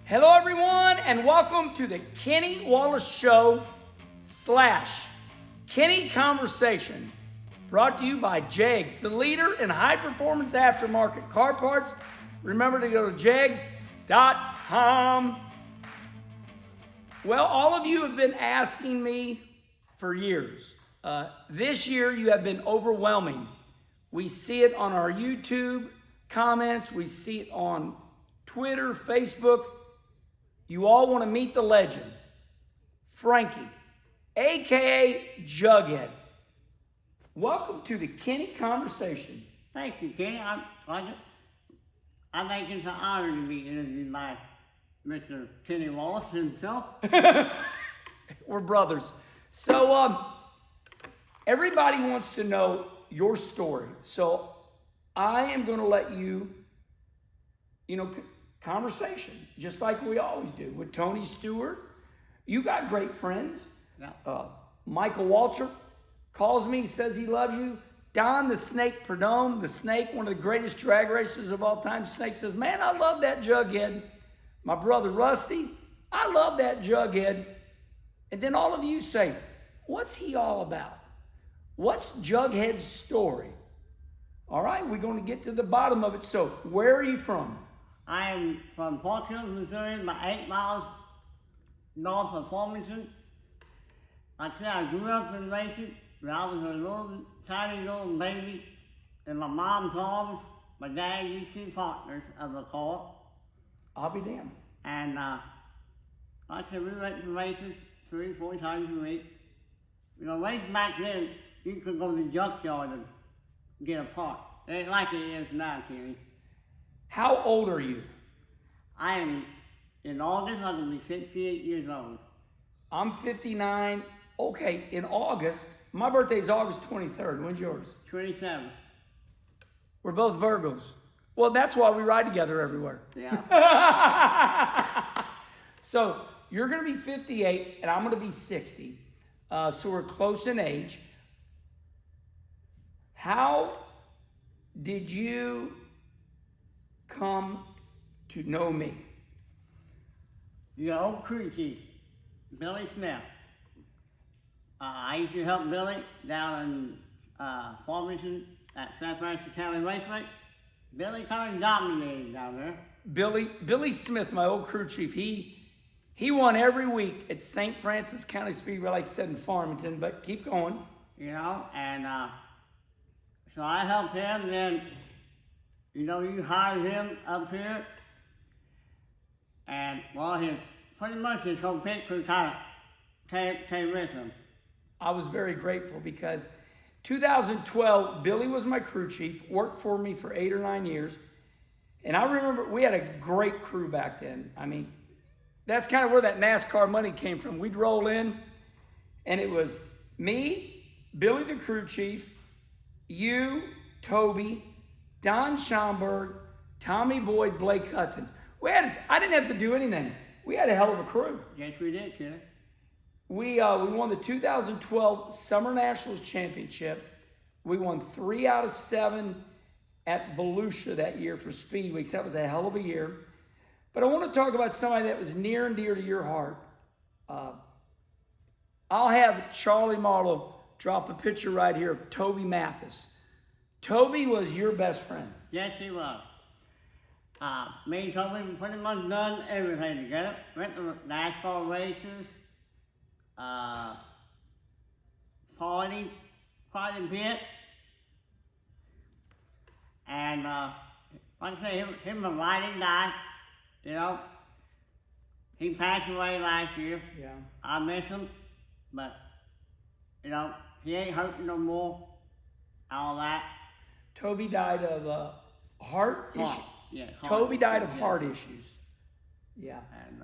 Hello, everyone, and welcome to the Kenny Wallace Show / Kenny Conversation, brought to you by JEGS, the leader in high-performance aftermarket car parts. Remember to go to JEGS.com. Well, all of you have been asking me for years. This year, you have been overwhelming. We see it on our YouTube comments. We see it on Twitter, Facebook. You all want to meet the legend, Frankie, a.k.a. Jughead. Welcome to the Kenny Conversation. Thank you, Kenny. I think it's an honor to be interviewed by Mr. Kenny Wallace himself. We're brothers. So, everybody wants to know your story. So, I am going to let you, conversation, just like we always do with Tony Stewart. You got great friends. Yeah. Michael Waltrip calls me, says he loves you. Don the Snake Perdome, the Snake, one of the greatest drag racers of all time. Snake says, man, I love that Jughead. My brother Rusty, I love that Jughead. And then all of you say, what's he all about? What's Jughead's story? All right, we're going to get to the bottom of it. So, where are you from? I am from Fort Hills, Missouri, about 8 miles north of Farmington. Like I said, I grew up in racing when I was a tiny little baby in my mom's arms. My dad used to be partners of the car. I'll be damned. And like I said, we went to races 3-4 times a week. Racing back then, you could go to the junkyard and get a part. It ain't like it is now, Kenny. How old are you? I am, in August, I'm going to be 68 years old. I'm 59. Okay, in August, my birthday is August 23rd. When's yours? 27th. We're both Virgos. Well, that's why we ride together everywhere. Yeah. So you're going to be 58 and I'm going to be 60. So we're close in age. How did you come to know me? Your old crew chief, Billy Smith. I used to help Billy down in Farmington at San Francisco County Raceway. Billy kind of dominated down there. Billy Smith, my old crew chief, he won every week at St. Francis County Speedway, like I said, in Farmington, but keep going. And so I helped him, and then, you hired him up here, and, pretty much his whole pit crew kind of came with him. I was very grateful because 2012, Billy was my crew chief, worked for me for 8 or 9 years, and I remember we had a great crew back then. I mean, that's kind of where that NASCAR money came from. We'd roll in, and it was me, Billy the crew chief, you, Toby, Don Schomburg, Tommy Boyd, Blake Hudson. I didn't have to do anything. We had a hell of a crew. Yes, we did, Kenny. We won the 2012 Summer Nationals Championship. We won 3 out of 7 at Volusia that year for Speed Weeks. That was a hell of a year. But I want to talk about somebody that was near and dear to your heart. I'll have Charlie Marlowe drop a picture right here of Toby Mathis. Toby was your best friend. Yes, he was. Me and Toby pretty much done everything together. Went to NASCAR races, party quite a bit. And like I say, him a riding guy, he passed away last year. Yeah. I miss him, but, he ain't hurting no more, all that. Toby died of heart issues. Yeah, Toby died of heart issues. Yeah. And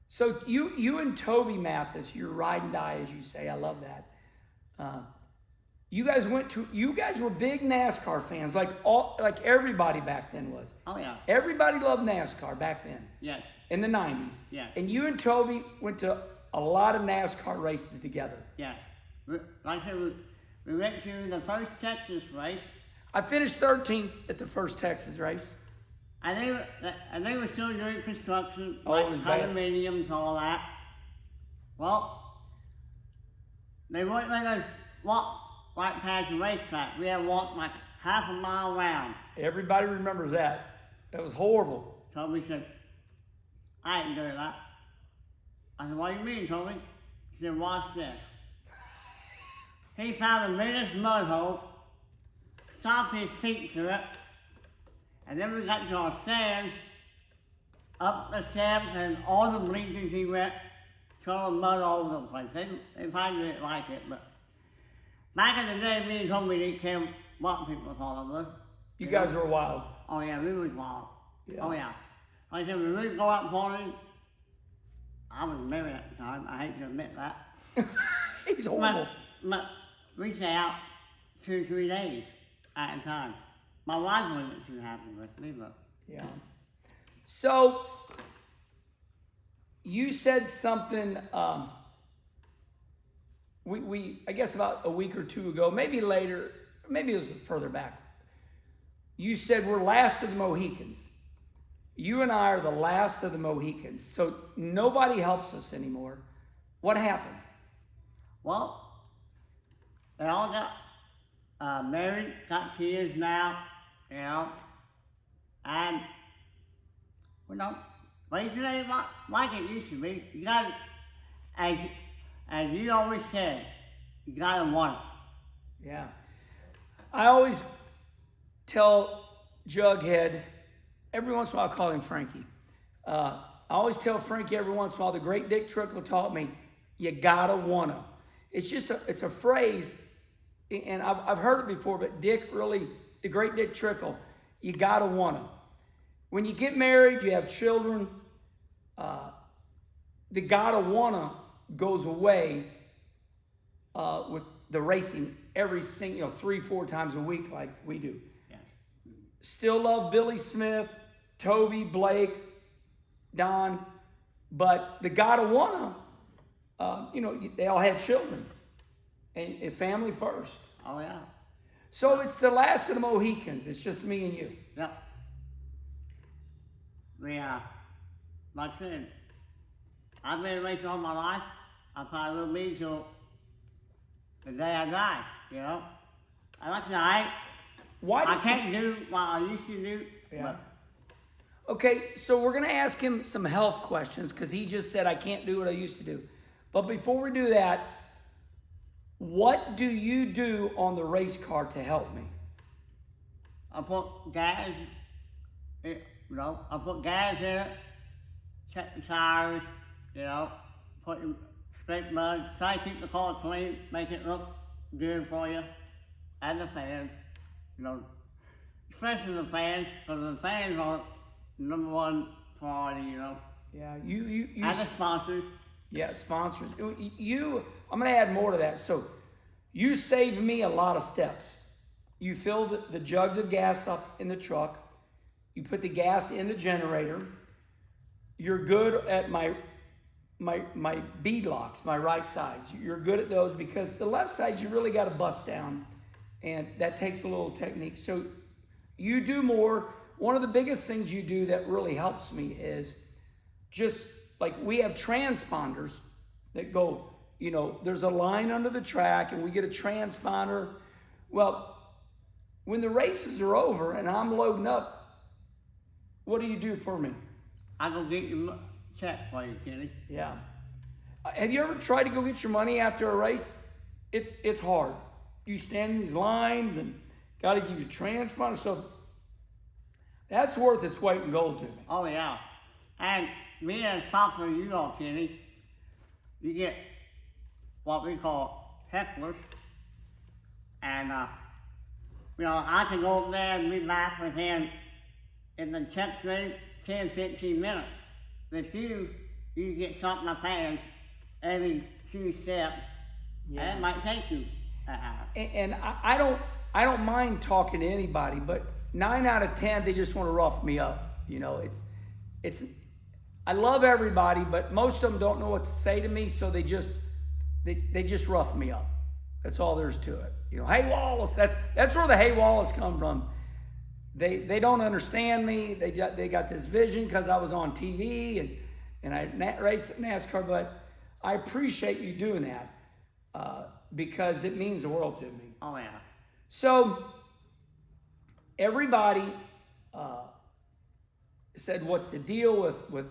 so you and Toby Mathis, your ride and die, as you say. I love that. You guys were big NASCAR fans, like everybody back then was. Oh yeah. Everybody loved NASCAR back then. Yes. In the 90s. Yeah. And you and Toby went to a lot of NASCAR races together. Yes. Like I said, we went to the first Texas race. I finished 13th at the first Texas race. And they were still doing construction, Oh, it like was bad. condominiums, all that. Well, they wouldn't let us walk right past the racetrack. We had to walk like half a mile around. Everybody remembers that. That was horrible. Toby said, I ain't doing that. I said, what do you mean, Toby? He said, watch this. He found the biggest mud hole, stopped his feet through it, and then we got to our stands, up the steps and all the bleachers he went, throwing mud all over the place. They probably didn't like it, but back in the day, me and Toby didn't care what people thought of us. You guys were wild. Oh yeah, we was wild. Yeah. Oh yeah. Like I said, when we go out partying, I was married at the time. I hate to admit that. He's horrible. But we stay out 2 or 3 days at a time. My wife wasn't too happy with me, but Yeah. So, you said something, I guess about a week or two ago, maybe later, maybe it was further back. You said we're last of the Mohicans. You and I are the last of the Mohicans. So nobody helps us anymore. What happened? well, they all got married, got kids now, you know, and racing ain't like it used to be. You got to, as you always said, you got to want it. Yeah. I always tell Jughead, every once in a while I call him Frankie. I always tell Frankie every once in a while, the great Dick Trickle taught me, you gotta wanna. It's just it's a phrase, and I've heard it before, but Dick really, the great Dick Trickle, you gotta wanna. When you get married, you have children, the gotta wanna goes away with the racing every single, 3-4 times a week like we do. Yes. Still love Billy Smith, Toby, Blake, Don, but the gotta wanna, they all had children and family first. Oh yeah. So it's the last of the Mohicans. It's just me and you. Yep. Like I said, I've been racing all my life. I probably will be till the day I die, you know. And like I said, Why I did can't do what I used to do. Yeah. Okay, so we're going to ask him some health questions because he just said, I can't do what I used to do. But before we do that, what do you do on the race car to help me? I put gas, I put gas in it, check the tires, put the scrape mud, try to keep the car clean, make it look good for you, and the fans, especially the fans, because the fans are number one priority, Yeah, you and the sponsors. Yeah, sponsors. I'm going to add more to that. So you saved me a lot of steps. You fill the jugs of gas up in the truck. You put the gas in the generator. You're good at my bead locks, my right sides. You're good at those because the left sides you really got to bust down, and that takes a little technique. So you do more. One of the biggest things you do that really helps me is just like we have transponders that go, there's a line under the track and we get a transponder. Well, when the races are over and I'm loading up, what do you do for me? I go get your check for you, Kenny. Yeah. Have you ever tried to go get your money after a race? It's hard. You stand in these lines and got to give you transponder. So that's worth its weight in gold to me. Oh, yeah. And me as sponsor of you all, Kenny, you get what we call hecklers. And, I can go up there and be back within, in the check rate, 10, 15 minutes. With you get something of fans every 2 steps, and it might take you an hour. And I don't mind talking to anybody, but 9 out of 10, they just want to rough me up. It's I love everybody, but most of them don't know what to say to me, so they just rough me up. That's all there is to it. Hey Wallace, that's where the hey Wallace come from. they don't understand me. They got this vision because I was on TV and I raced at NASCAR, but I appreciate you doing that because it means the world to me. Oh, yeah. So everybody said, what's the deal with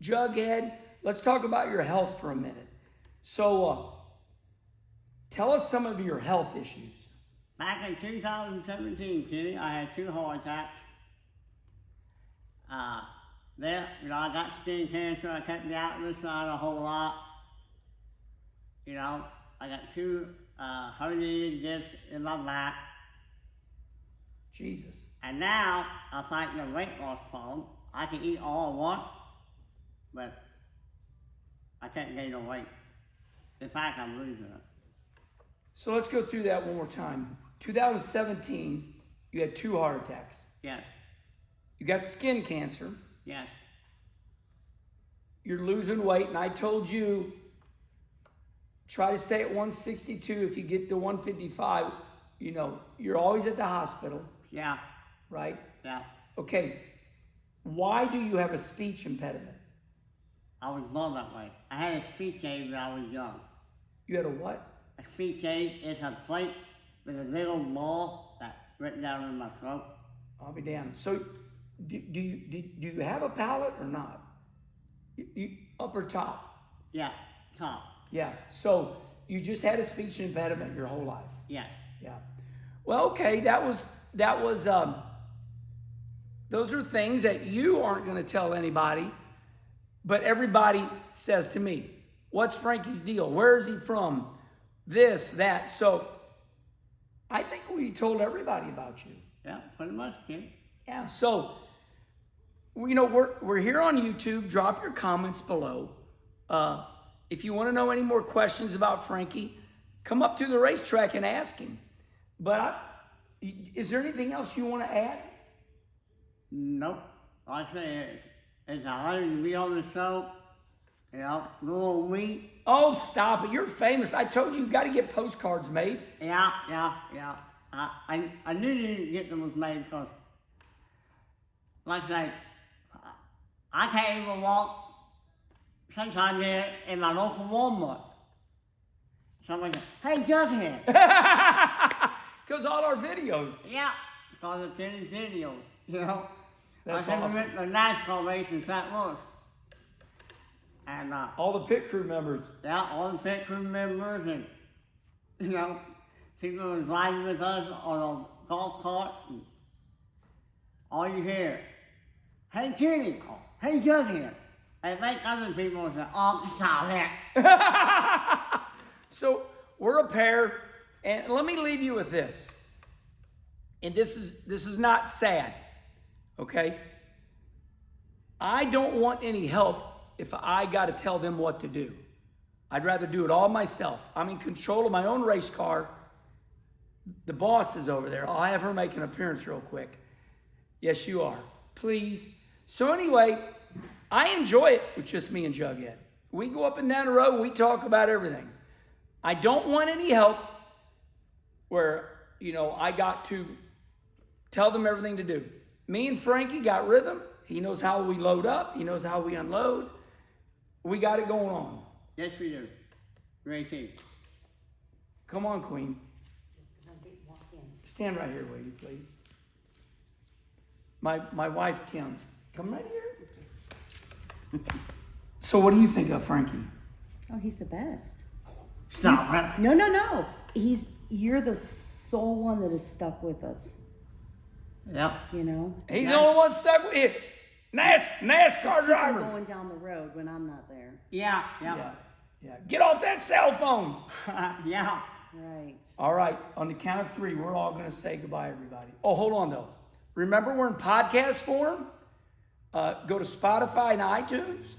Jughead? Let's talk about your health for a minute. So tell us some of your health issues. Back in 2017, Kenny, I had 2 heart attacks. I got skin cancer. I kept me out of the sun a whole lot. I got 2 herniated discs in my back. Jesus. And now I'm fighting a weight loss problem. I can eat all I want, but I can't gain no weight. In fact, I'm losing it. So let's go through that one more time. 2017, you had 2 heart attacks. Yes. You got skin cancer. Yes. You're losing weight, and I told you, try to stay at 162. If you get to 155, you're always at the hospital. Yeah. Right? Yeah. Okay. Why do you have a speech impediment? I was born that way. I had a speech aid when I was young. You had a what? A speech aid is a plate with a little ball that's written down in my throat. I'll be damned. So, do you have a palate or not? You up or top? Yeah, top. Yeah. So you just had a speech impediment your whole life. Yes. Yeah. Well, okay. That was. Those are things that you aren't going to tell anybody, but everybody says to me, "What's Frankie's deal? Where is he from? This, that." So I think we told everybody about you. Yeah, pretty much, kid. Yeah. So we're here on YouTube. Drop your comments below. If you want to know any more questions about Frankie, come up to the racetrack and ask him. But is there anything else you want to add? Nope. Like I say, it's an honor to be on the show. Little me. Oh, stop it. You're famous. I told you you've got to get postcards made. Yeah. I knew you didn't get them made because, like I say, I can't even walk sometimes here in my local Walmart. Somebody goes, "Hey, Jughead." Because all our videos. Yeah, because of Kenny's videos, That's I awesome. went to the NASCAR race in St. Louis. And all the pit crew members. Yeah, all the pit crew members and, people was riding with us on a golf cart and all you hear, "Hey, Kenny," "Hey, Jughead." And make other people say, "Oh, stop it." So we're a pair, and let me leave you with this. And this is not sad, okay? I don't want any help if I got to tell them what to do. I'd rather do it all myself. I'm in control of my own race car. The boss is over there. I'll have her make an appearance real quick. Yes, you are. Please. So anyway, I enjoy it with just me and Jughead. We go up and down the road and we talk about everything. I don't want any help where, I got to tell them everything to do. Me and Frankie got rhythm. He knows how we load up. He knows how we unload. We got it going on. Yes, we do. Racing. Come on, Queen. Stand right here, will you, please? My wife, Kim. Come right here. So what do you think of Frankie? Oh, he's the best. Stop. No. You're the sole one that is stuck with us. Yep. He's the only one stuck with it. NASCAR driver. Going down the road when I'm not there. Yeah. Get off that cell phone. Yeah. Right. All right. On the count of 3, we're all going to say goodbye, everybody. Oh, hold on, though. Remember, we're in podcast form. Go to Spotify and iTunes.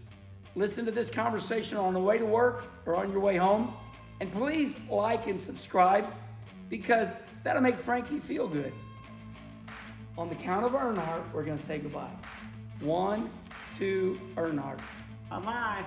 Listen to this conversation on the way to work or on your way home. And please like and subscribe because that'll make Frankie feel good. On the count of Earnhardt, we're going to say goodbye. 1, 2, Earnhardt. Bye-bye.